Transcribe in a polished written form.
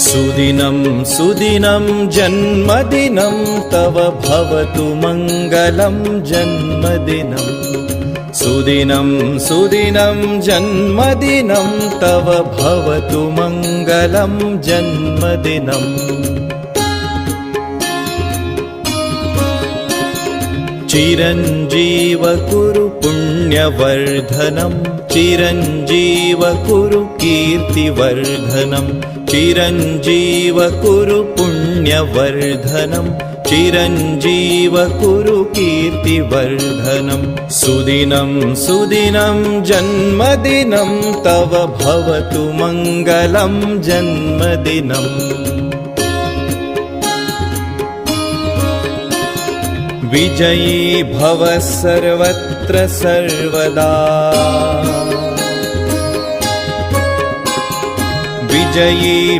सुदिनं सुदिनं जन्मदिनं तव भवतु मङ्गलं जन्मदिनं सुदिनं सुदिनं जन्मदिनं तव भवतु मङ्गलं जन्मदिनम् चिरञ्जीव कुरु पुण्यवर्धनं चिरञ्जीव कुरु कीर्तिवर्धनं चिरञ्जीव कुरु पुण्यवर्धनं चिरञ्जीव कुरु कीर्तिवर्धनं सुदिनं सुदिनं जन्मदिनं तव भवतु मङ्गलं जन्मदिनम् विजयी भव सर्वत्र सर्वदा विजयी